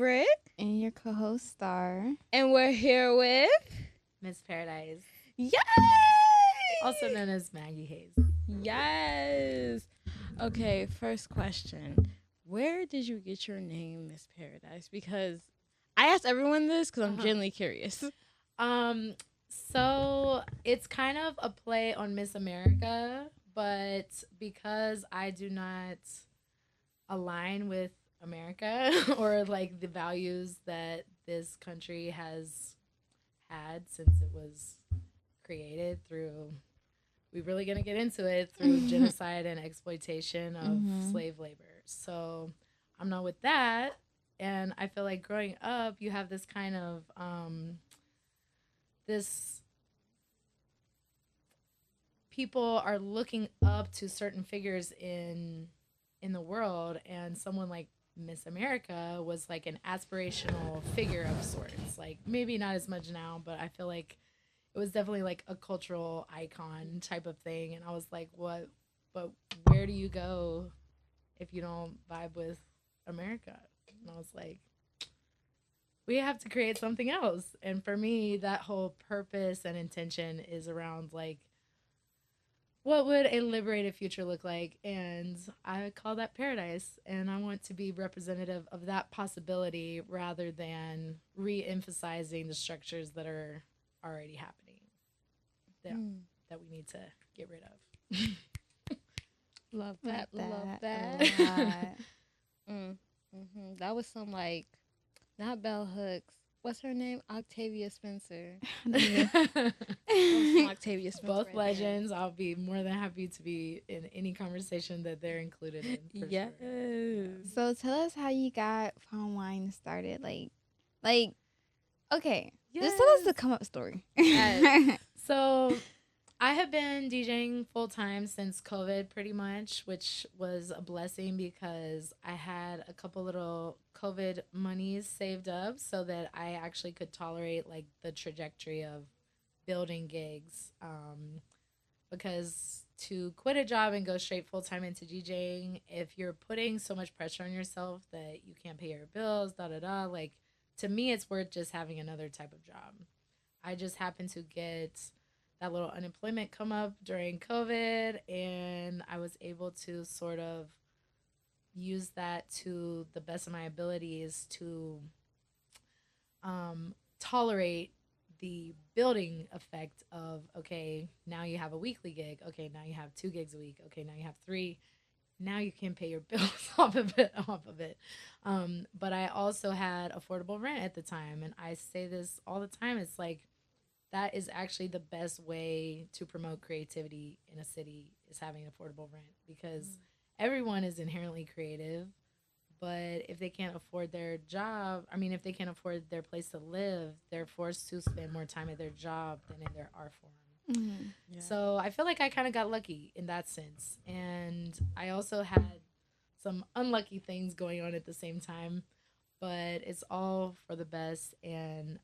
Britt, And your co-host Star. and we're here with Miss Paradise, Yay! also known as Maggie Hayes. Yes. Okay, first question. Where did you get your name, Miss Paradise? Because I asked everyone this because I'm genuinely curious. Um, so it's kind of a play on Miss America, but because I do not align with America or like the values that this country has had since it was created through, we're really going to get into it, through genocide and exploitation of slave labor. So I'm not with that. And I feel like growing up, you have this kind of this people are looking up to certain figures in the world, and someone like Miss America was like an aspirational figure of sorts. Like maybe not as much now, but I feel like it was definitely like a cultural icon type of thing. And I was like, what? But where do you go if you don't vibe with America? And I was like, we have to create something else. And for me, that whole purpose and intention is around like, what would a liberated future look like? And I call that paradise. And I want to be representative of that possibility rather than re emphasizing the structures that are already happening that we need to get rid of. Love Like that. Love that that. a lot. That was some like, not Bell Hooks. What's her name? Octavia Spencer. That was some Octavia Spencer Both right legends. I'll be more than happy to be in any conversation that they're included in. For Yes. Sure. So tell us how you got Fine Wine started. Like, okay. Just tell us the come up story. Yes. So I have been DJing full time since COVID pretty much, which was a blessing because I had a couple little COVID monies saved up so that I actually could tolerate like the trajectory of building gigs. Because to quit a job and go straight full time into DJing, if you're putting so much pressure on yourself that you can't pay your bills, da da da, like to me, it's worth just having another type of job. I just happened to get that little unemployment come up during COVID, and I was able to sort of use that to the best of my abilities to tolerate the building effect of okay, now you have a weekly gig, okay, now you have 2 gigs a week, okay, now you have three, now you can pay your bills off of it. But I also had affordable rent at the time, and I say this all the time. It's like that is actually the best way to promote creativity in a city is having affordable rent because everyone is inherently creative, but if they can't afford their job, I mean, if they can't afford their place to live, they're forced to spend more time at their job than in their art form. Yeah. So I feel like I kind of got lucky in that sense. And I also had some unlucky things going on at the same time, but it's all for the best. And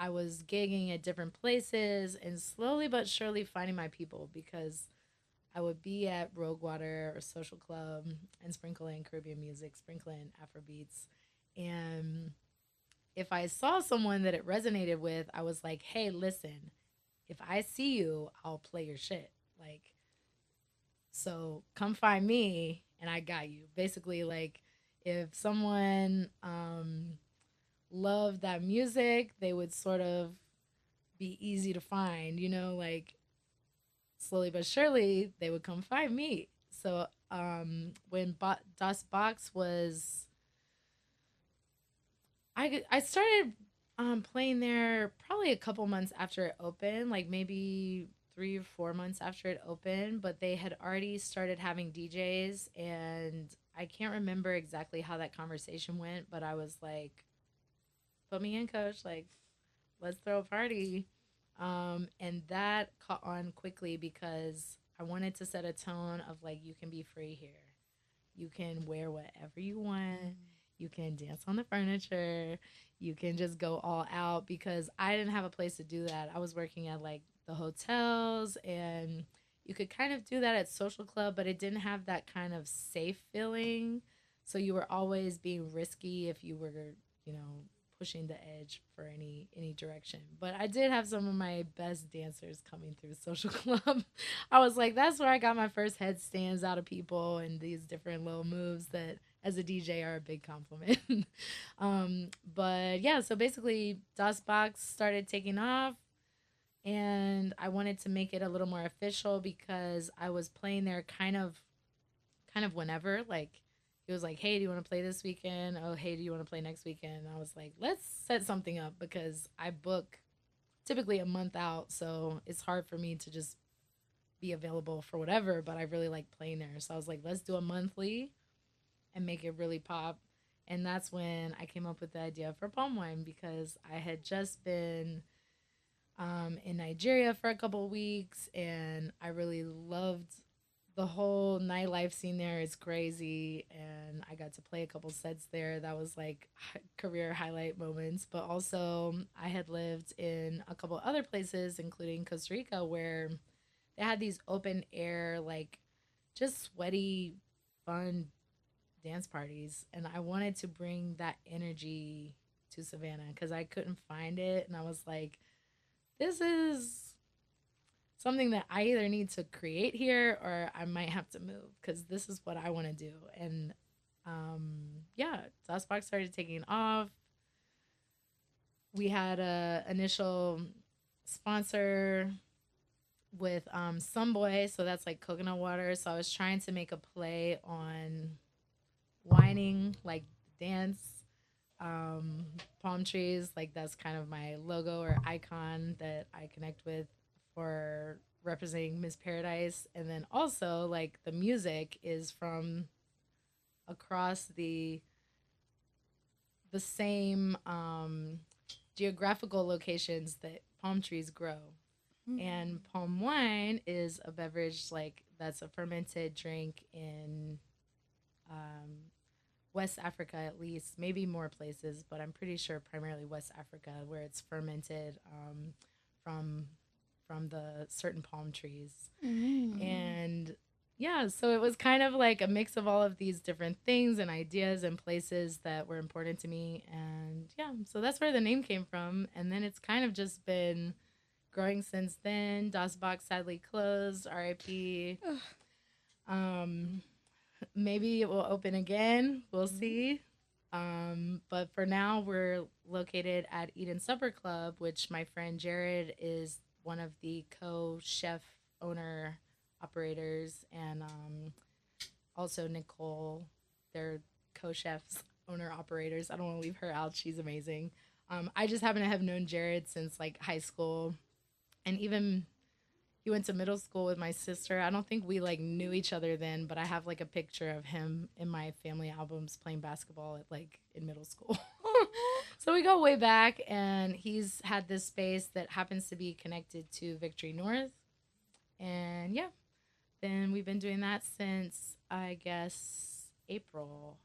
I was gigging at different places and slowly but surely finding my people because I would be at Rogue Water or Social Club and sprinkle in Caribbean music, sprinkle in Afrobeats. And if I saw someone that it resonated with, I was like, hey, listen, if I see you, I'll play your shit. Like, so come find me and I got you. Basically, like, if someone loved that music, they would sort of be easy to find, like slowly but surely they would come find me. So when Das Box was, I started playing there probably a couple months after it opened, like maybe 3 or 4 months after it opened, but they had already started having DJs, and I can't remember exactly how that conversation went, but I was like, put me in, coach, like, let's throw a party. And that caught on quickly because I wanted to set a tone of like, you can be free here. You can wear whatever you want. You can dance on the furniture. You can just go all out because I didn't have a place to do that. I was working at like the hotels, and you could kind of do that at Social Club, but it didn't have that kind of safe feeling. So you were always being risky if you were, you know, pushing the edge for any direction. But I did have some of my best dancers coming through social club. I was like, that's where I got my first headstands out of people and these different little moves that as a DJ are a big compliment. But yeah, so basically DOS Box started taking off and I wanted to make it a little more official because I was playing there kind of whenever. Like he was like, "Hey, do you want to play this weekend? Oh, hey, do you want to play next weekend?" And I was like, "Let's set something up because I book typically a month out, so it's hard for me to just be available for whatever, but I really like playing there." So I was like, "Let's do a monthly and make it really pop." And that's when I came up with the idea for Palm Wine because I had just been in Nigeria for a couple of weeks, and I really loved the whole nightlife scene there. It's crazy, and I got to play a couple sets there. That was like career highlight moments. But also, I had lived in a couple other places, including Costa Rica, where they had these open air, like just sweaty, fun dance parties, and I wanted to bring that energy to Savannah because I couldn't find it, and I was like, this is something that I either need to create here or I might have to move because this is what I want to do. And yeah, DOSBox started taking off. We had a initial sponsor with Sunboy, so that's like coconut water. So I was trying to make a play on whining, like dance, um, palm trees. Like that's kind of my logo or icon that I connect with for representing Miss Paradise. And then also like the music is from across the same geographical locations that palm trees grow. And palm wine is a beverage like that's a fermented drink in West Africa, at least, maybe more places, but I'm pretty sure primarily West Africa, where it's fermented from the certain palm trees. And yeah, so it was kind of like a mix of all of these different things and ideas and places that were important to me. And yeah, so that's where the name came from. And then it's kind of just been growing since then. Das Box sadly closed, RIP. Maybe it will open again. We'll see. But for now, we're located at Eden Supper Club, which my friend Jared is one of the co-chef owner operators, and also Nicole, they're co-chefs owner operators. I don't want to leave her out. She's amazing. I just happen to have known Jared since like high school, and even he went to middle school with my sister. I don't think we like knew each other then, but I have like a picture of him in my family albums playing basketball at like in middle school. So we go way back, and he's had this space that happens to be connected to Victory North. And yeah, then we've been doing that since I guess April.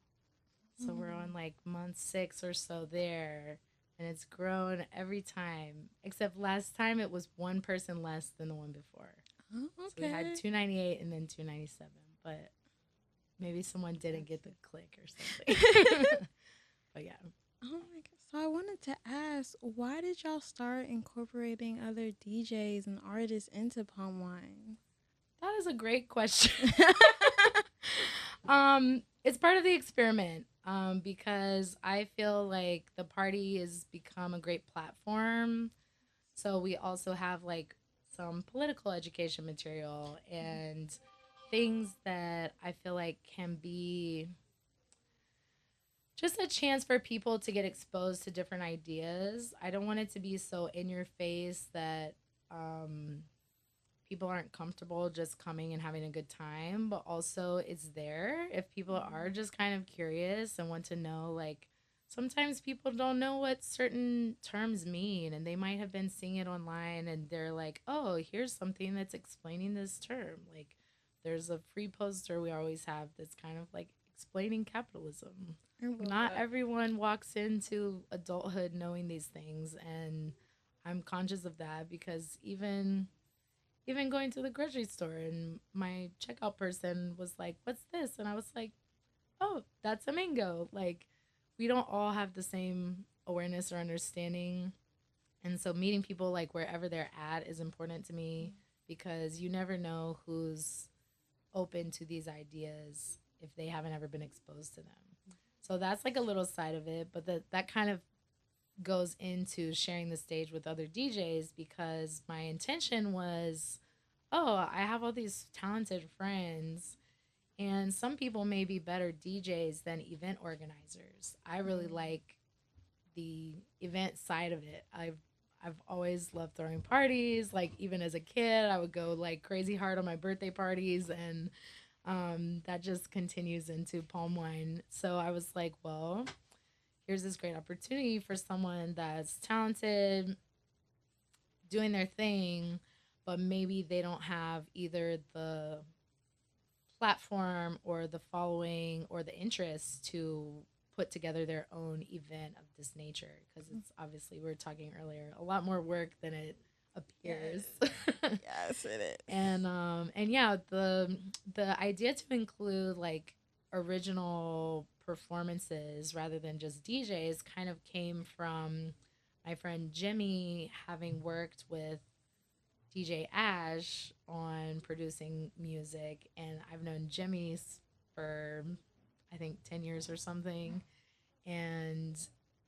So we're on like month 6 or so there, and it's grown every time. Except last time it was one person less than the one before. Oh, okay. So we had 298 and then 297, but maybe someone didn't get the click or something. But yeah. Oh my god! So I wanted to ask, why did y'all start incorporating other DJs and artists into palm wine? That is a great question. It's part of the experiment. Because I feel like the party has become a great platform. So we also have like some political education material and things that I feel like can be just a chance for people to get exposed to different ideas. I don't want it to be so in your face that people aren't comfortable just coming and having a good time, but also it's there if people are just kind of curious and want to know. Like sometimes people don't know what certain terms mean, and they might have been seeing it online and they're like, oh, here's something that's explaining this term. Like there's a free poster we always have that's kind of like explaining capitalism. Not everyone walks into adulthood knowing these things, and I'm conscious of that because even going to the grocery store, and my checkout person was like, what's this? And I was like, oh, that's a mango. Like, we don't all have the same awareness or understanding. And so meeting people like wherever they're at is important to me because you never know who's open to these ideas if they haven't ever been exposed to them. So that's like a little side of it, but that kind of goes into sharing the stage with other DJs because my intention was, oh, I have all these talented friends and some people may be better DJs than event organizers. I really like the event side of it. I've always loved throwing parties. Like even as a kid, I would go like crazy hard on my birthday parties, and that just continues into palm wine. So I was like, well, here's this great opportunity for someone that's talented, doing their thing, but maybe they don't have either the platform or the following or the interest to put together their own event of this nature because it's obviously we were talking earlier a lot more work than it appears. Yes, it is. And yeah, the idea to include like original performances rather than just DJs kind of came from my friend Jimmy having worked with DJ Ash on producing music, and I've known Jimmy for I think 10 years or something. And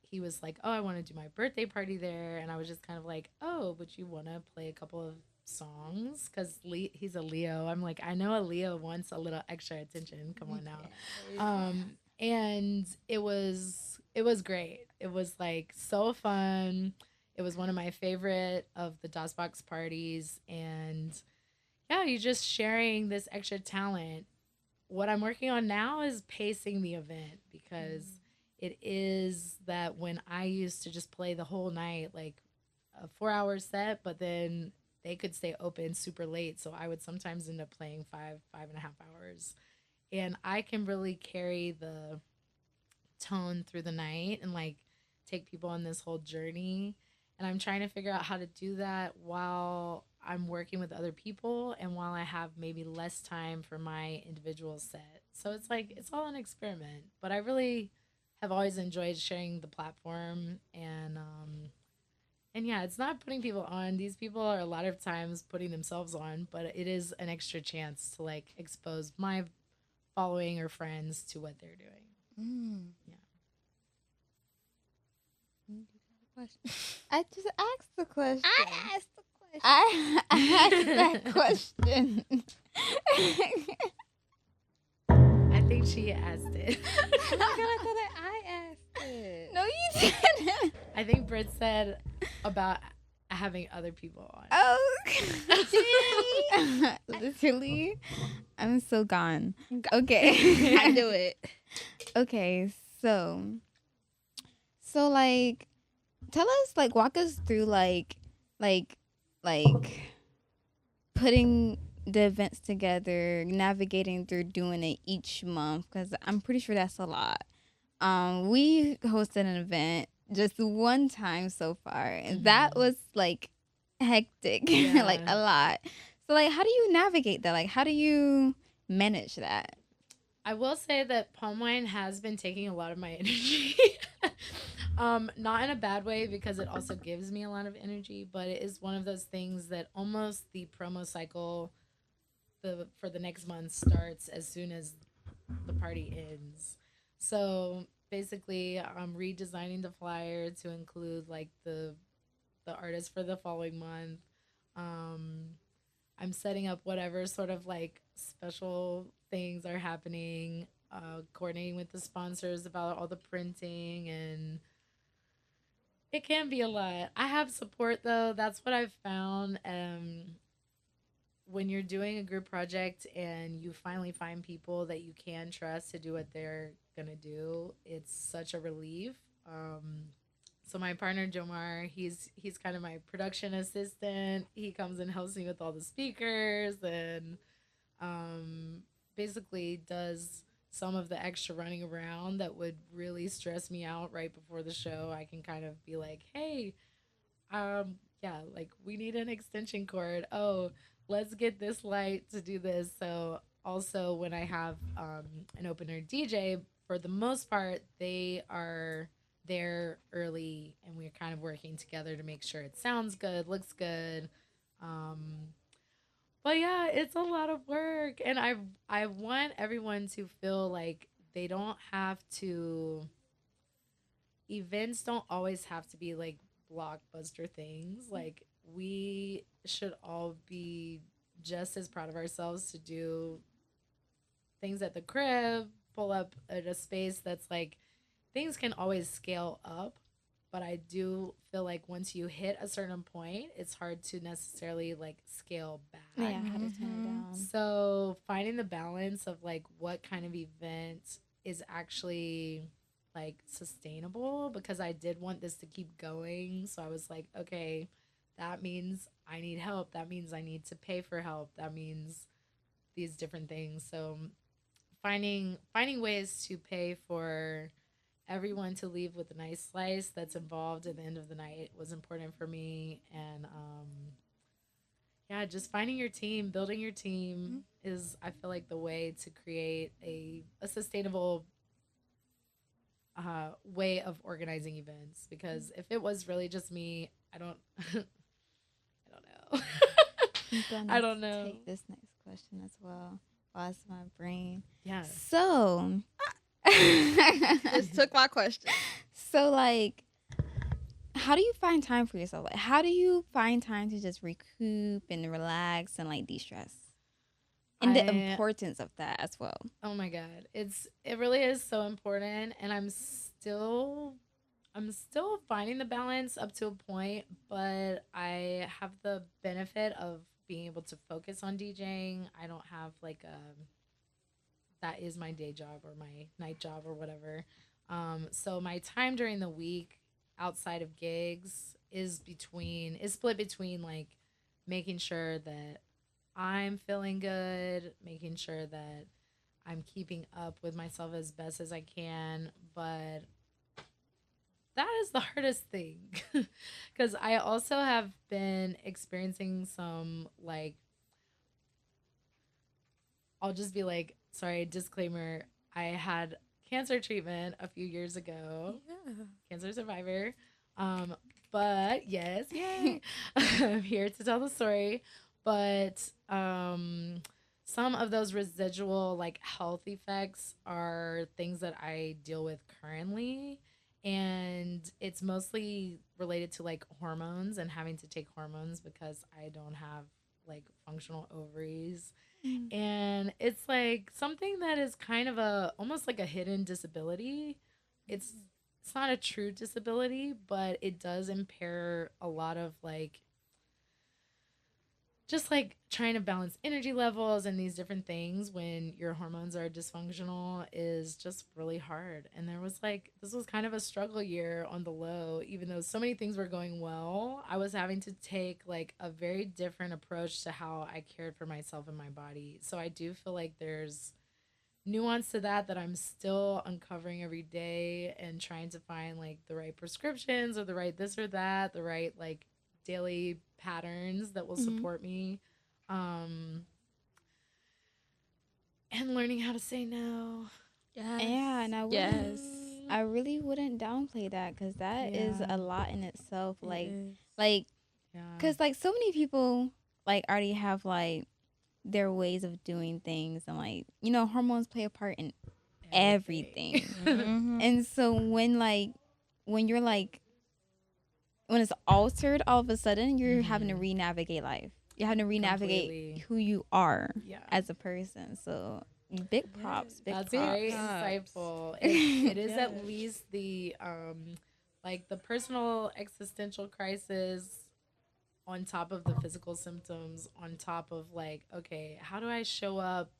he was like, "Oh, I want to do my birthday party there." And I was just kind of like, "Oh, would you want to play a couple of songs?" Because he's a Leo. I'm like, I know a Leo wants a little extra attention. Come on now. And it was great. It was like so fun. It was one of my favorite of the DOSBox parties, and yeah, you just sharing this extra talent. What I'm working on now is pacing the event because it is that when I used to just play the whole night, like a 4 hour set, but then they could stay open super late. So I would sometimes end up playing 5.5 hours. And I can really carry the tone through the night and like take people on this whole journey. And I'm trying to figure out how to do that while I'm working with other people and while I have maybe less time for my individual set. So it's like it's all an experiment, but I really have always enjoyed sharing the platform and yeah, it's not putting people on. These people are a lot of times putting themselves on, but it is an extra chance to like expose my following or friends to what they're doing. Yeah. I just asked the question. I asked the question. I asked that question. I think she asked it. Oh my god, I thought that I asked it. No, you didn't. I think Britt said about having other people on. Oh, Literally, I'm so gone. Okay. I do it. Okay, so like tell us, like, walk us through like putting the events together, navigating through doing it each month, because I'm pretty sure that's a lot. We hosted an event just one time so far, and that was like hectic, Yeah. like a lot. So like, how do you navigate that? Like, how do you manage that? I will say that palm wine has been taking a lot of my energy. Not in a bad way because it also gives me a lot of energy, but it is one of those things that almost the promo cycle for the next month starts as soon as the party ends. So basically, I'm redesigning the flyer to include like the artist for the following month. Um, I'm setting up whatever sort of like special things are happening, coordinating with the sponsors about all the printing, and it can be a lot. I have support though. That's what I've found. When you're doing a group project and you finally find people that you can trust to do what they're gonna do, it's such a relief. So my partner Jomar, he's kind of my production assistant. He comes and helps me with all the speakers and basically does some of the extra running around that would really stress me out right before the show. I can kind of be like, hey, yeah, like we need an extension cord. Oh, let's get this light to do this. So also when I have an opener DJ, for the most part, they are there early and we're kind of working together to make sure it sounds good, looks good. Um, but yeah, it's a lot of work, and I want everyone to feel like they don't have to. Events don't always have to be like blockbuster things. Like we should all be just as proud of ourselves to do things at the crib, pull up at a space that's like things can always scale up, but I do feel like once you hit a certain point, it's hard to necessarily like scale back. Yeah, how to turn it down. So finding the balance of like what kind of event is actually like sustainable, because I did want this to keep going. So I was like, okay, that means I need help. That means I need to pay for help. That means these different things. So finding ways to pay for everyone to leave with a nice slice that's involved at the end of the night was important for me. And yeah, just finding your team, building your team is, I feel like, the way to create a sustainable way of organizing events. Because if it was really just me, I don't I don't know. I'm gonna I don't know. take this next question as well. Lost my brain. Yeah. So, This took my question. so like, how do you find time for yourself? Like, how do you find time to just recoup and relax and like de-stress? And the importance of that as well. Oh my god. It really is so important, and I'm still finding the balance up to a point, but I have the benefit of being able to focus on DJing. I don't have like that is my day job or my night job or whatever. So my time during the week outside of gigs is split between like making sure that I'm feeling good, making sure that I'm keeping up with myself as best as I can, but that is the hardest thing because I also have been experiencing some like, I'll just be like, sorry, disclaimer, I had cancer treatment a few years ago. Yeah. Cancer survivor. But yes, yay. I'm here to tell the story. But some of those residual like health effects are things that I deal with currently. And it's mostly related to like hormones and having to take hormones because I don't have like functional ovaries. And it's like something that is kind of a almost like a hidden disability. It's it's not a true disability, but it does impair a lot of like just like trying to balance energy levels and these different things when your hormones are dysfunctional is just really hard. And this was kind of a struggle year on the low, even though so many things were going well. I was having to take like a very different approach to how I cared for myself and my body. So I do feel like there's nuance to that I'm still uncovering every day and trying to find like the right prescriptions or the right this or that, the right like daily patterns that will support me. And learning how to say no. Yes. Yeah, and yes. I really wouldn't downplay that because that is a lot in itself. Like, Yeah. because like so many people like already have like their ways of doing things, and like hormones play a part in everything. And so when you're like when it's altered all of a sudden, you're having to re-navigate life. You're having to re-navigate Completely. who you are Yeah. as a person. So big props. Big That's props. very insightful. It is at least the like the personal existential crisis on top of the physical symptoms, on top of like, okay, how do I show up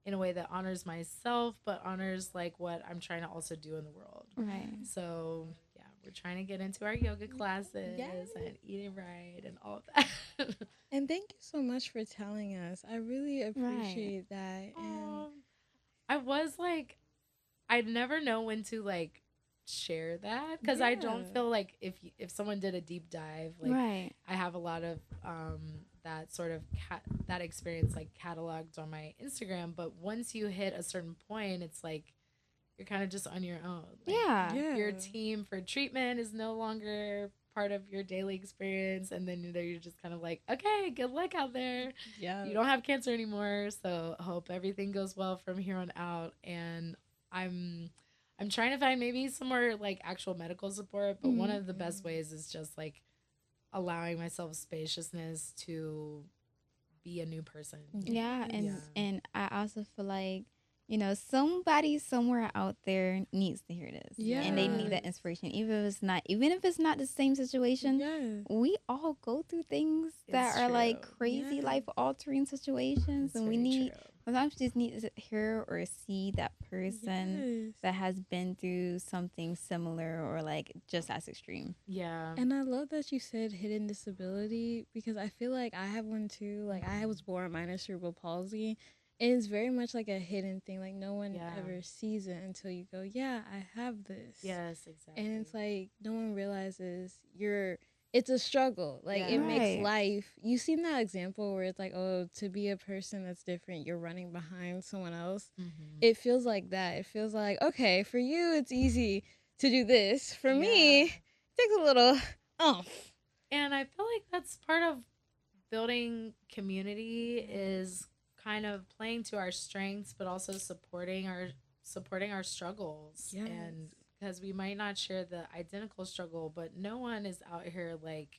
in a way that honors myself but honors like what I'm trying to also do in the world. Right. So yeah, we're trying to get into our yoga classes Yes. and eating right and all of that. And thank you so much for telling us. I really appreciate that. And I was like, I'd never know when to like share that because I don't Yeah. feel like if someone did a deep dive, like Right. I have a lot of that sort of that experience like cataloged on my Instagram. But once you hit a certain point, it's like you're kind of just on your own. Like, Yeah. your team for treatment is no longer part of your daily experience, and then you're just kind of like, okay, good luck out there. Yeah. You don't have cancer anymore, so hope everything goes well from here on out. And I'm trying to find maybe some more like actual medical support, but one of the best ways is just like allowing myself spaciousness to be a new person. Yeah, and I also feel like, you know, somebody somewhere out there needs to hear this. Yeah. And they need that inspiration. Even if it's not the same situation, Yes. we all go through things that It's are like true. crazy Yes. life altering situations, It's and we very need true. sometimes we just need to hear or see that person Yes. that has been through something similar or like just as extreme. Yeah. And I love that you said hidden disability, because I feel like I have one too. Like, I was born minus cerebral palsy. And it's very much like a hidden thing. Like, no one Yeah. ever sees it until you go, yeah, I have this. Yes, exactly. And it's like, no one realizes it's a struggle. Like, Yeah. it makes Right. life. You've seen that example where it's like, oh, to be a person that's different, you're running behind someone else. Mhm. It feels like that. It feels like, okay, for you, it's easy to do this. For me, it takes a little oomph. And I feel like that's part of building community is kind of playing to our strengths, but also supporting our struggles. Yes. And because we might not share the identical struggle, but no one is out here like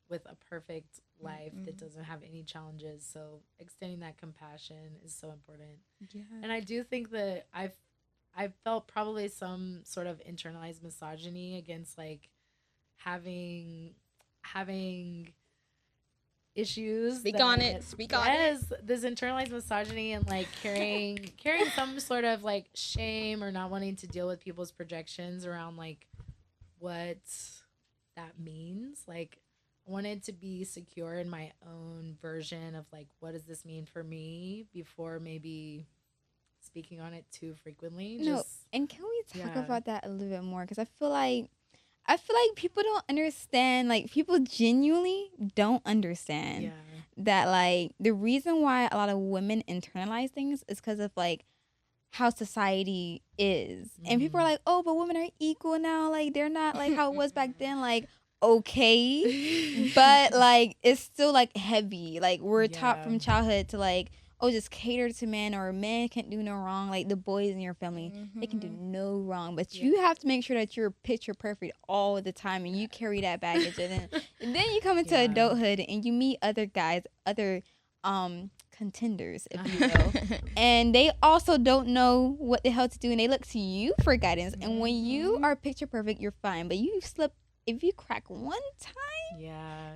with a perfect life that doesn't have any challenges. So extending that compassion is so important. Yeah. And I do think that I've felt probably some sort of internalized misogyny against like having issues. Speak on it. Speak on it. Yes, this internalized misogyny and like carrying some sort of like shame or not wanting to deal with people's projections around like what that means. Like, I wanted to be secure in my own version of like, what does this mean for me before maybe speaking on it too frequently. No, and can we talk yeah. about that a little bit more? Because I feel like people don't understand. Like, people genuinely don't understand Yeah. that. Like, the reason why a lot of women internalize things is because of like how society is, and people are like, "Oh, but women are equal now. Like, they're not like how it was back then." Like, okay, but like it's still like heavy. Like, we're taught from childhood to like, oh, just cater to men, or men can't do no wrong. Like, the boys in your family, they can do no wrong, but you have to make sure that you're picture perfect all the time, and you carry that baggage. And then you come into adulthood and you meet other guys, other contenders, if you will, and they also don't know what the hell to do, and they look to you for guidance. And when you are picture perfect, you're fine, but you slip, if you crack one time,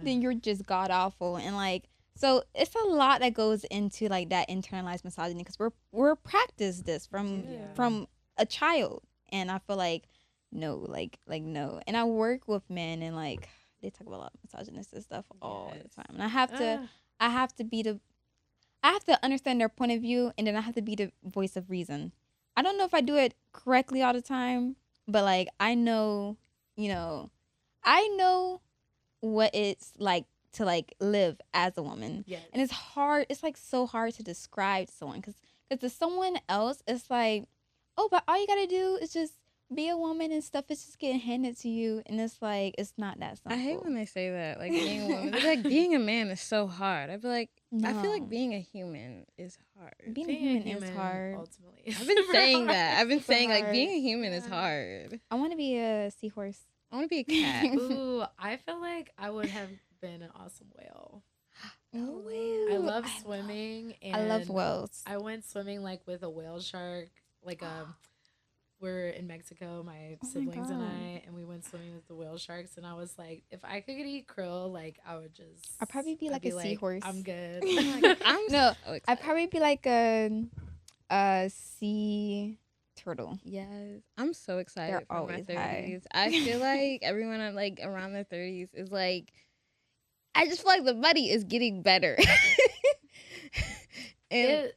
then you're just god awful. And like, so it's a lot that goes into like that internalized misogyny, because we're practiced this from a child. And I feel like no, like no. And I work with men, and like they talk about a lot of misogynistic stuff all the time, and I have to understand their point of view, and then I have to be the voice of reason. I don't know if I do it correctly all the time, but like I know what it's like to like live as a woman. Yes. And it's hard. It's like so hard to describe to someone, because to someone else it's like, oh, but all you gotta do is just be a woman and stuff is just getting handed to you, and it's like, it's not that simple. I hate when they say that, like being a woman. They're like, being a man is so hard. I'd be like, I feel like being a human is hard. Being a human is hard. Ultimately, I've been saying that. I've been saying like hard. being a human is hard. I want to be a seahorse. I want to be a cat. Ooh, I feel like I would have been an awesome whale. Oh, I love swimming. And I love whales. I went swimming like with a whale shark. Like we're in Mexico, my siblings and I, and we went swimming with the whale sharks. And I was like, if I could eat krill, like I would just. I'd probably be like a seahorse. I'm good. I'd probably be like a sea turtle. Yes, I'm so excited They're for my always 30s. I feel like everyone at like around their 30s is like, I just feel like the money is getting better. And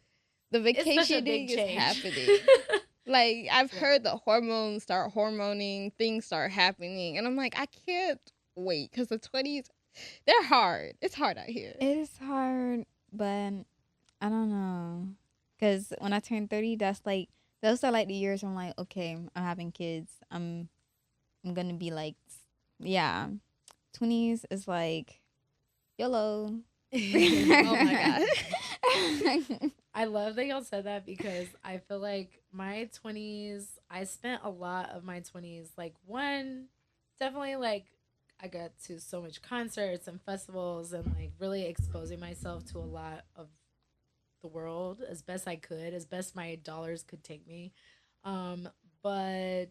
the vacationing is happening. Like, I've heard the hormones start hormoning, things start happening, and I'm like, I can't wait, because the 20s They're hard. It's hard out here. It is hard, but I don't know. Because when I turn 30, those are like the years I'm like, okay, I'm having kids. I'm going to be like, yeah. 20s is like, YOLO. Oh my God. I love that y'all said that because I feel like my 20s, I spent a lot of my 20s, like, one, definitely, like, I got to so much concerts and festivals and, like, really exposing myself to a lot of the world as best I could, as best my dollars could take me. But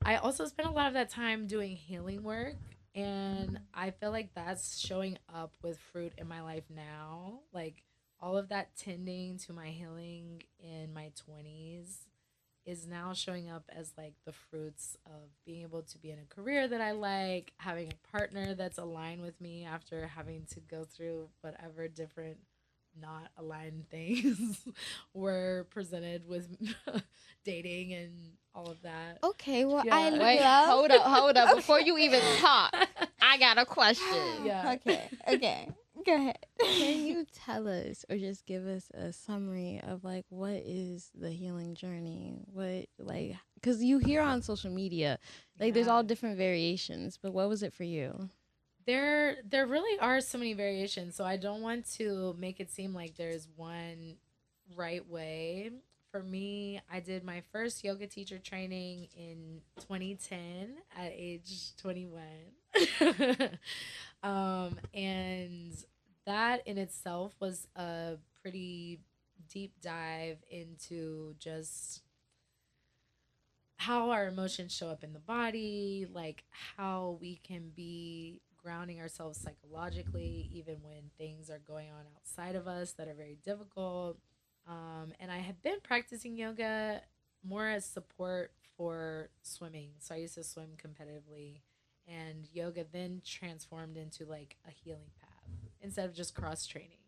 I also spent a lot of that time doing healing work. And I feel like that's showing up with fruit in my life now. Like all of that tending to my healing in my 20s is now showing up as like the fruits of being able to be in a career that I like, having a partner that's aligned with me after having to go through whatever different not aligned things were presented with dating and all of that. Okay, well, Yeah. I Wait, love... hold up. Before you even talk, I got a question. Yeah. Okay. Go ahead. Can you tell us or just give us a summary of like what is the healing journey? What like because you hear on social media like there's Yeah. all different variations, but what was it for you? There really are so many variations, so I don't want to make it seem like there's one right way. For me, I did my first yoga teacher training in 2010 at age 21. And that in itself was a pretty deep dive into just how our emotions show up in the body, like how we can be grounding ourselves psychologically, even when things are going on outside of us that are very difficult. And I had been practicing yoga more as support for swimming. So I used to swim competitively, and yoga then transformed into like a healing path instead of just cross training.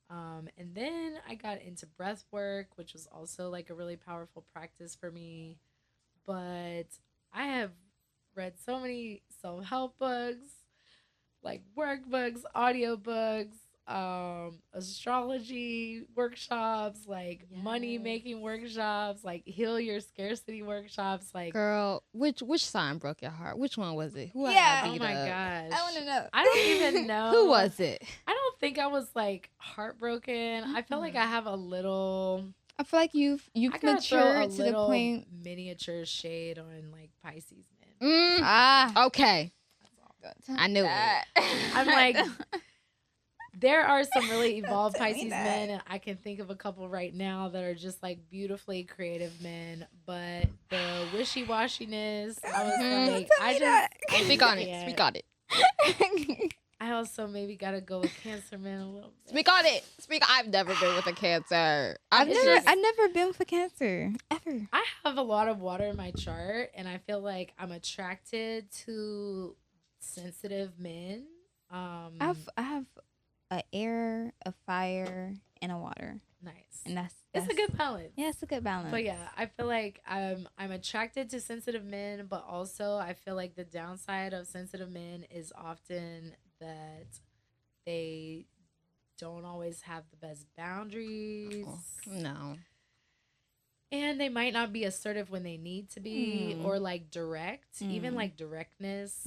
And then I got into breath work, which was also like a really powerful practice for me. But I have read so many self help books, like workbooks, audiobooks, astrology workshops, like money making workshops, like heal your scarcity workshops, like Girl, which sign broke your heart? Which one was it? Who Yeah. I oh beat my up? gosh. I want to know. I don't even know. Who was it? I don't think I was like heartbroken. I feel like I have a little I feel like you've I gotta throw a matured to the little point. miniature shade on like Pisces men. Okay. That's all. I knew that. I'm like, there are some really evolved Tell me Pisces that. men, and I can think of a couple right now that are just like beautifully creative men, but the wishy washiness, I was Mhm. like, Tell me that. Speak on it. Yeah. Speak on it. I also maybe gotta go with Cancer men a little bit. Speak on it. I've never been with a Cancer. I've It's never, just- I've never been with a Cancer ever. I have a lot of water in my chart, and I feel like I'm attracted to sensitive men. I have a air, a fire, and a water, Nice. and that's It's a good balance. Yeah, it's a good balance. But yeah, I feel like I'm attracted to sensitive men, but also I feel like the downside of sensitive men is often that they don't always have the best boundaries. No. And they might not be assertive when they need to be or like direct, even like directness.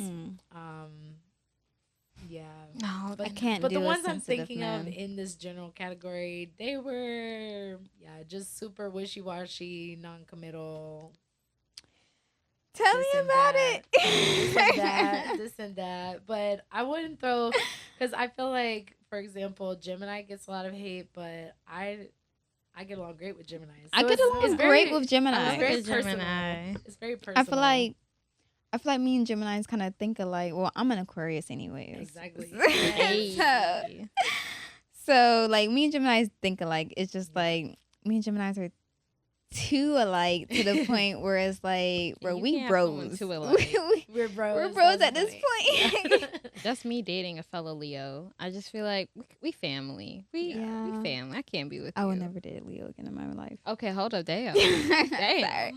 Yeah. No, I can't. But do the a ones I'm sensitive thinking man. of in this general category, they were just super wishy washy, non committal. Tell me this and about that, it. this and that. But I wouldn't throw, because I feel like, for example, Gemini gets a lot of hate, but I get along great with Gemini. I get along great with Gemini. It's very With Gemini. personal. It's very personal. I feel like me and Geminis kind of think alike. Well, I'm an Aquarius anyways. Exactly. Hey. So like me and Geminis think alike. It's just like me and Geminis are too alike to the point where it's like, bro, You we can't have someone bros. too alike. We're bros. We're bros at That's this funny. point. Just me dating a fellow Leo. I just feel like we family. We Yeah. family. I can't be with I you. would never date a Leo again in my life. Okay, hold up. Damn. Sorry.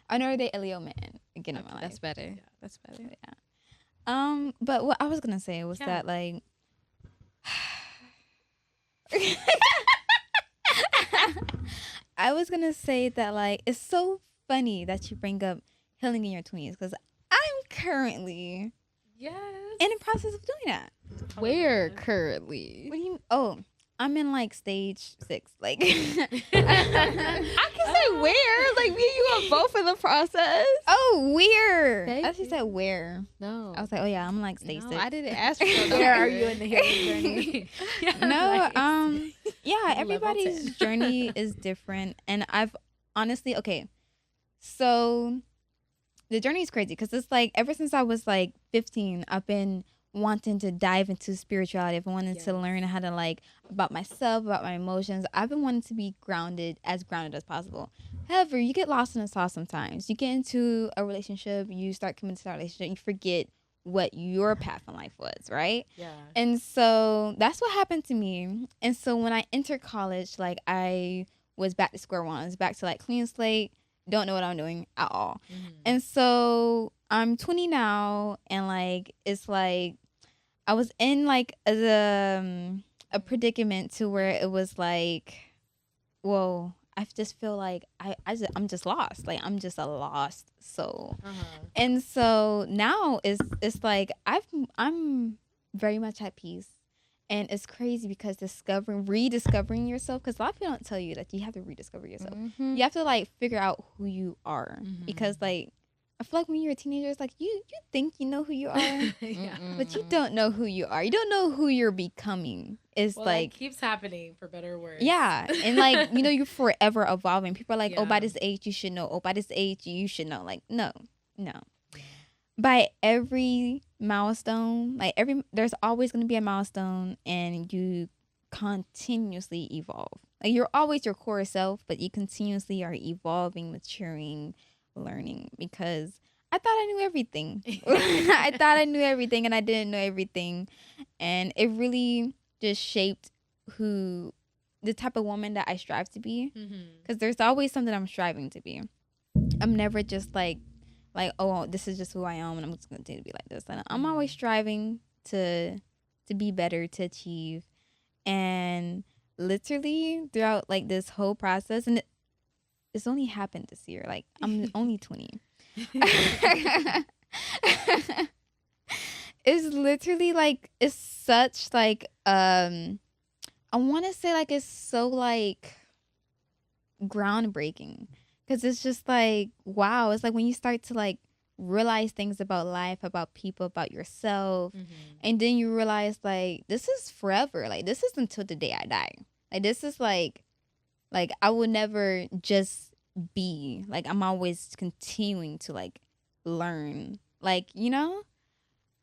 I never date a Leo man again in my Okay, life. that's better. Yeah. That's better. Yeah. But what I was gonna say was Yeah. that like I was gonna say that like it's so funny that you bring up healing in your 20s because I'm currently Yes. in the process of doing that. Oh, Where God. currently? What do you? Oh, I'm in like stage 6. Like I can say where. Like me and you are both in the process. Oh, where? Thank I just said where. No. I was like, oh yeah, I'm like stage No, 6. I didn't ask for Where are you in the healing journey? Yeah, No, nice. yeah, Level everybody's 10. journey is different, and I've honestly, okay, so the journey is crazy because it's like ever since I was like 15, I've been wanting to dive into spirituality. I've been wanting to Yes. learn how to like about myself, about my emotions. I've been wanting to be grounded as possible. However, you get lost in the sauce sometimes. You get into a relationship, you start committing to that relationship, you forget what your path in life was, right? Yeah. And so that's what happened to me. And so when I entered college, like I was back to square one. I was back to like clean slate, don't know what I'm doing at all. Mhm. And so I'm 20 now, and like it's like I was in like a predicament to where it was like, whoa, I just feel like I'm just lost. Like I'm just a lost soul. Uh-huh. And so now it's like I'm very much at peace. And it's crazy because rediscovering yourself, because a lot of people don't tell you that you have to rediscover yourself. Mhm. You have to like figure out who you are. Mhm. Because like I feel like when you're a teenager, it's like you think you know who you are, Yeah. but you don't know who you are. You don't know who you're becoming. It's Well, like that keeps happening for better or worse. yeah, and like you're forever evolving. People are like, oh, by Yeah. this age you should know. Oh, by this age you should know. Like no. By every milestone, like there's always going to be a milestone, and you continuously evolve. Like you're always your core self, but you continuously are evolving, maturing, learning. Because I thought I knew everything. I thought I knew everything, and I didn't know everything, and it really just shaped the type of woman that I strive to be. Mhm. Because there's always something I'm striving to be. I'm never just like oh, this is just who I am and I'm just gonna continue to be like this. And I'm always striving to be better, to achieve. And literally throughout like this whole process, and it's only happened this year. Like I'm only 20. It's literally like it's such like I want to say like it's so like groundbreaking, because it's just like wow, it's like when you start to like realize things about life, about people, about yourself, Mhm. and then you realize like this is forever. Like this is until the day I die. Like this is like I will never just be like, I'm always continuing to like learn, like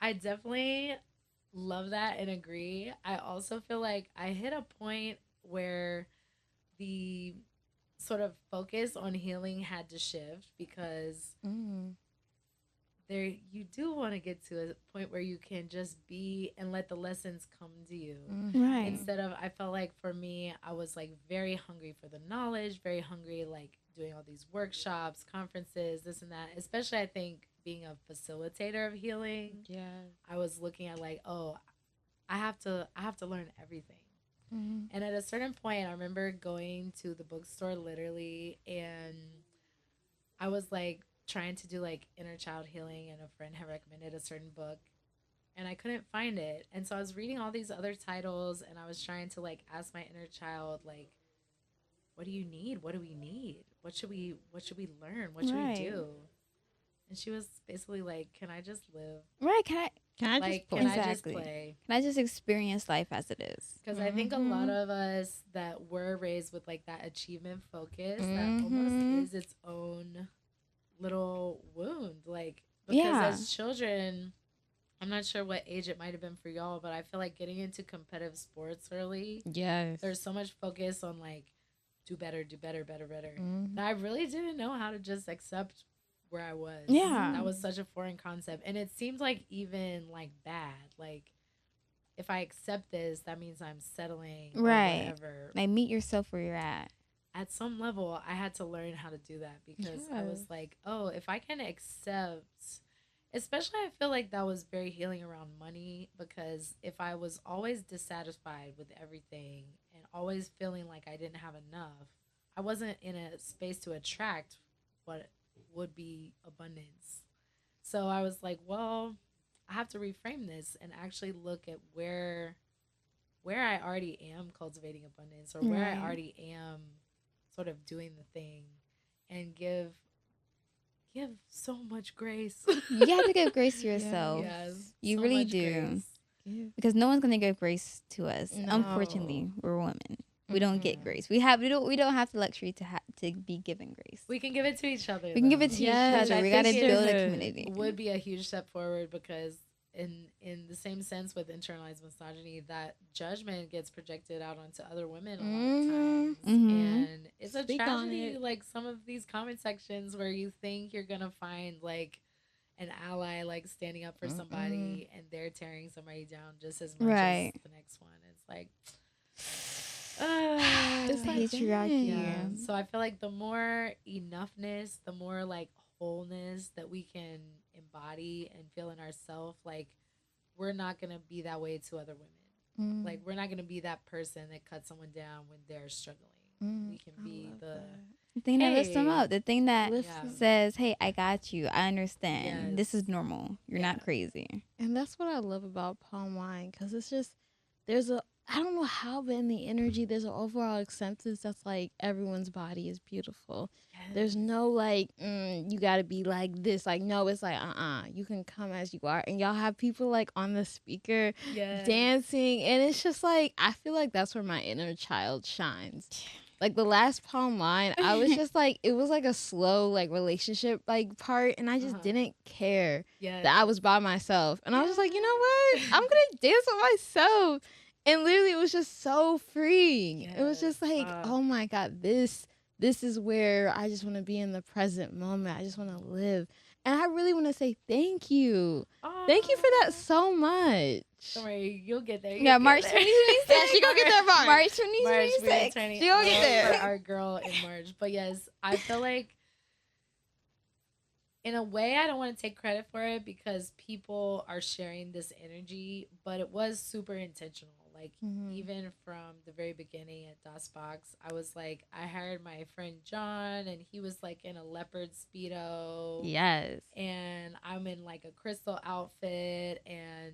I definitely love that and agree. I also feel like I hit a point where the sort of focus on healing had to shift because there you do want to get to a point where you can just be and let the lessons come to you. right. Instead of, I felt like for me, I was like very hungry for the knowledge, very hungry, like doing all these workshops, conferences, this and that. Especially, I think being a facilitator of healing, Yeah. I was looking at like, oh, I have to learn everything. And at a certain point, I remember going to the bookstore literally, and I was like trying to do like inner child healing, and a friend had recommended a certain book, and I couldn't find it. And so I was reading all these other titles, and I was trying to like ask my inner child, like, what do you need? What do we need? What should we learn? What should Right. we do? And she was basically like, can I just live? Right. Can Can I Like, just play? can I just Exactly. play? I just experience life as it is? Because I think a lot of us that were raised with like that achievement focus, that almost is its own little wound. Like, because Yeah. as children, I'm not sure what age it might have been for y'all, but I feel like getting into competitive sports early, Yes. there's so much focus on like do better, better. Mhm. That I really didn't know how to just accept where I was. Yeah. That was such a foreign concept. And it seemed like even like bad. Like, if I accept this, that means I'm settling or Right. whatever. Like meet yourself where you're at. At some level, I had to learn how to do that because I was Yes. like, oh, if I can accept Especially, I feel like that was very healing around money because if I was always dissatisfied with everything and always feeling like I didn't have enough, I wasn't in a space to attract what would be abundance. So I was like, well, I have to reframe this and actually look at where I already am cultivating abundance or where I Right. already am sort of doing the thing and give so much grace. You have to give grace to Yeah. yourself. Yes, You so really much do. grace. Because no one's gonna give grace to us. No. Unfortunately, we're women. We don't get Mm-mm. grace. We don't have the luxury to be given grace. We can give it to each other. We can give it though. to Yes, each other. I We gotta think build a sisterhood community. would be a huge step forward because in the same sense with internalized misogyny, that judgment gets projected out onto other women a lot of times, and it's a Speak on tragedy. it. Like some of these comment sections where you think you're gonna find like an ally like standing up for somebody and they're tearing somebody down just as much Right. as the next one. It's like It's It's like, patriarchy. yeah. So I feel like the more enoughness, the more like wholeness that we can embody and feel in ourselves, like we're not gonna be that way to other women. Like we're not gonna be that person that cuts someone down when they're struggling. We can be The thing that lifts them Hey. up. The thing that Yeah. says, "Hey, I got you. I understand. Yes. This is normal. You're Yeah. not crazy." And that's what I love about palm wine because it's just, there's a, I don't know how, but in the energy, there's an overall acceptance that's like everyone's body is beautiful. There's no like, you got to be like this. Like, no, it's like, you can come as you are. And y'all have people like on the speaker Yes. dancing. And it's just like, I feel like that's where my inner child shines. Like the last palm wine, I was just like, it was like a slow like relationship like part. And I just didn't care Yes. that I was by myself. And I was just like, you know what? I'm going to dance with myself. And literally it was just so freeing. It was just like, oh my God, this is where I just want to be in the present moment. I just want to live. And I really want to say thank you. Thank you for that so much. Don't worry, you'll get there. Yeah, March 2026. Yeah, she gonna get there, March. March March, we're 2026. turning She gonna get all there. for our girl in March. But yes, I feel like in a way I don't want to take credit for it because people are sharing this energy, but it was super intentional. Like even from the very beginning at Das Box, I was like, I hired my friend John and he was like in a leopard speedo. Yes. And I'm in like a crystal outfit and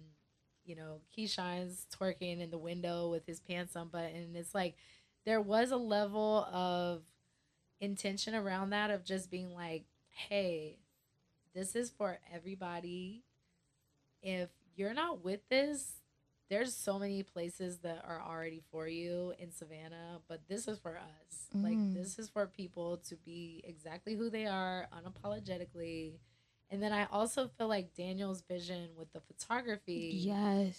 you know, Keyshawn's twerking in the window with his pants unbuttoned. And it's like there was a level of intention around that of just being like, hey, this is for everybody. If you're not with this, there's so many places that are already for you in Savannah, but this is for us. Like this is for people to be exactly who they are unapologetically. And then I also feel like Daniel's vision with the photography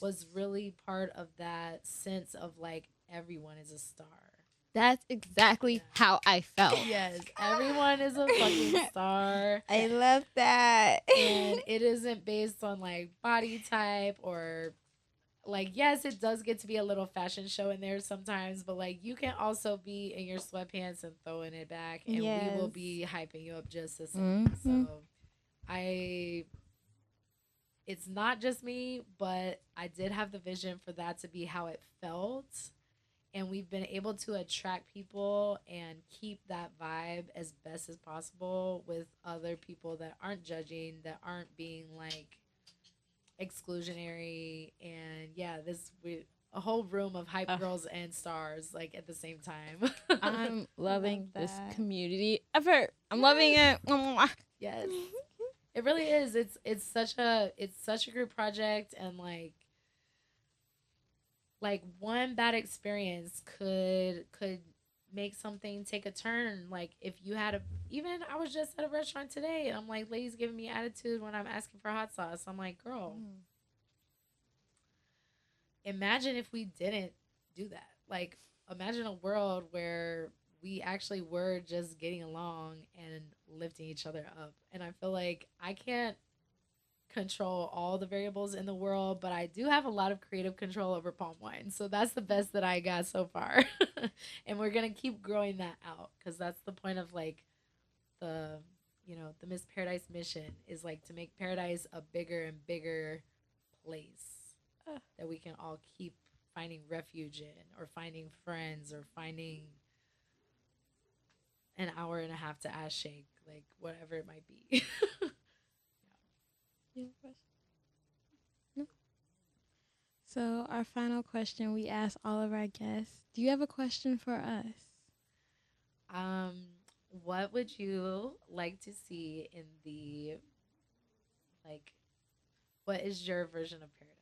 was really part of that sense of like everyone is a star. That's exactly how I felt. Yes, everyone is a fucking star. I love that. And it isn't based on like body type or like, yes, it does get to be a little fashion show in there sometimes, but like you can also be in your sweatpants and throwing it back and we will be hyping you up just the same. So it's not just me, but I did have the vision for that to be how it felt. And we've been able to attract people and keep that vibe as best as possible with other people that aren't judging, that aren't being like exclusionary. And yeah, a whole room of hype girls and stars like at the same time. I'm loving this community effort. I'm loving it. Yes. It really is. It's such a group project, and like one bad experience could make something take a turn. Like if you had I was just at a restaurant today and I'm like, ladies giving me attitude when I'm asking for hot sauce. I'm like, girl, imagine if we didn't do that. Like imagine a world where we actually were just getting along and lifting each other up. And I feel like I can't control all the variables in the world, but I do have a lot of creative control over palm wine. So that's the best that I got so far. And we're going to keep growing that out because that's the point of like the you know, the Miss Paradise mission is like to make paradise a bigger and bigger place that we can all keep finding refuge in, or finding friends, or finding an hour and a half to ass shake, like whatever it might be. You have a question? No. So our final question we ask all of our guests. Do you have a question for us? um, what would you like to see in the, like, what is your version of paradise?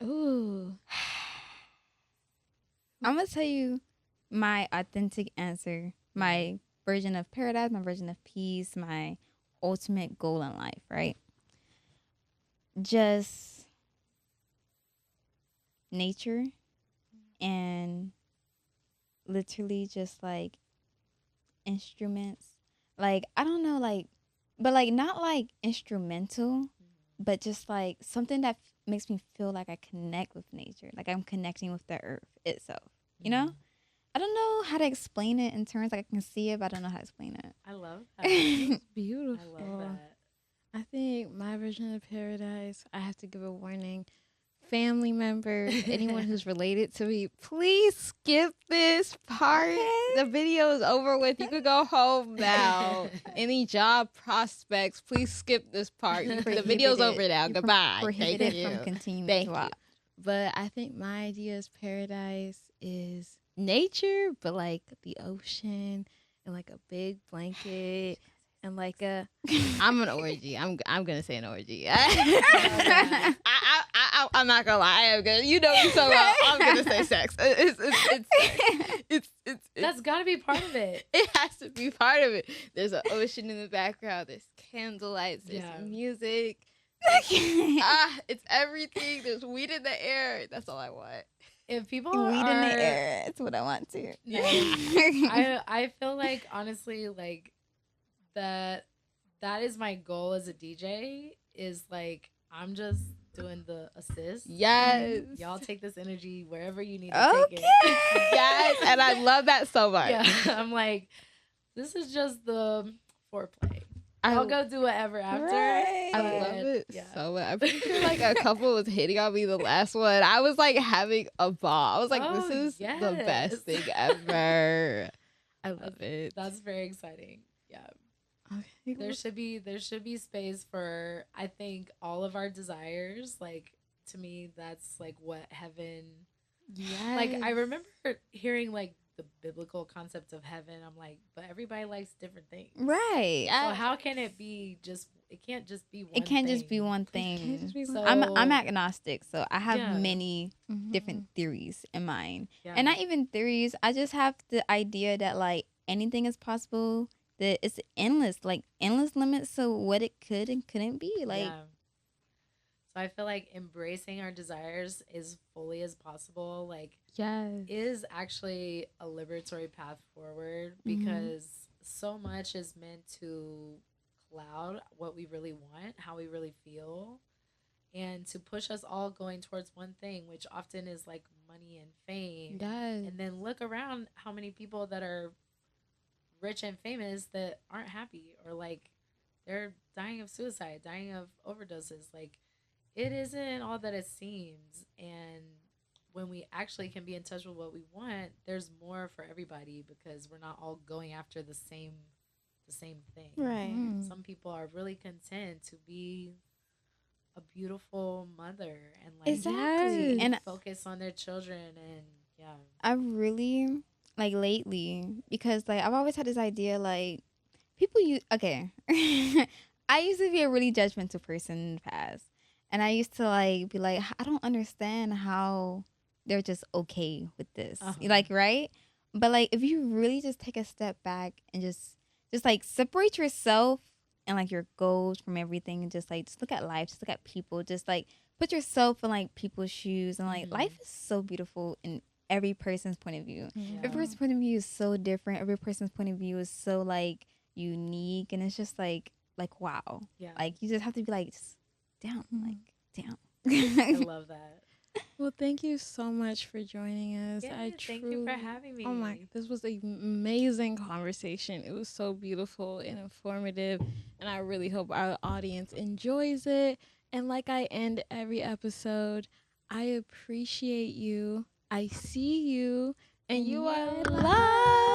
Ooh. I'm gonna tell you my authentic answer, my version of paradise, my version of peace, my ultimate goal in life, right? Just nature, and literally just like instruments. Like, I don't know, like, but like not like instrumental, but just like something that makes me feel like I connect with nature, like I'm connecting with the earth itself. You know, I don't know how to explain it in terms, like I can see it, but I don't know how to explain it. I love that. Beautiful. I love that. I think my version of paradise, I have to give a warning. Family members, anyone who's related to me, please skip this part. The video is over with. You could go home now. Any job prospects, please skip this part. The video's over now. Goodbye. Prohibited Thank from you. continuing Thank to you. watch. But I think my idea of paradise is nature, but like the ocean and like a big blanket and like a I'm an orgy. I'm gonna say an orgy. I'm not gonna lie. I am gonna. You know me so well. I'm gonna say sex. It's That's got to be part of it. It has to be part of it. There's an ocean in the background. There's candlelights. There's music. It's everything. There's weed in the air. That's all I want. If people Weed are, in the air. That's what I want to. I feel like, honestly, like that is my goal as a DJ, is like I'm just doing the assist. Yes. Y'all take this energy wherever you need to take it. Yes, and I love that so much. Yeah, I'm like, this is just the foreplay. I'll go do whatever after. Right. I love it so much. I'm pretty sure like a couple was hitting on me the last one. I was like having a ball. I was like, this is the best thing ever. I love it. That's very exciting. Yeah. Okay. There should be space for, I think, all of our desires. Like, to me, that's like what heaven. Yes. Like, I remember hearing like the biblical concept of heaven. I'm like, but everybody likes different things. Right. So how can it be just? It can't just be one. It can't thing. just be one thing. So, I'm agnostic, so I have many different theories in mind, and not even theories. I just have the idea that like anything is possible. That it's endless, like endless limits. So what it could and couldn't be, like. Yeah. So I feel like embracing our desires as fully as possible, like, is actually a liberatory path forward, because so much is meant to cloud what we really want, how we really feel, and to push us all going towards one thing, which often is like money and fame. Yes. And then look around how many people that are rich and famous that aren't happy, or like they're dying of suicide, dying of overdoses. Like, it isn't all that it seems. And when we actually can be in touch with what we want, there's more for everybody, because we're not all going after the same thing. Right. Some people are really content to be a beautiful mother and like Exactly. And focus on their children. And I really like lately, because like I've always had this idea, like people I used to be a really judgmental person in the past, and I used to like be like, I don't understand how they're just okay with this, like, right? But like if you really just take a step back and just like separate yourself and like your goals from everything, and just look at life, just look at people, just like put yourself in like people's shoes, and like life is so beautiful in every person's point of view. Every person's point of view is so different. Every person's point of view is so like unique, and it's just like wow. Like you just have to be like, just down, like down. I love that. Well, thank you so much for joining us. Yeah, thank you for having me. Oh my, this was an amazing conversation. It was so beautiful and informative, and I really hope our audience enjoys it. And like I end every episode, I appreciate you. I see you, and you are loved.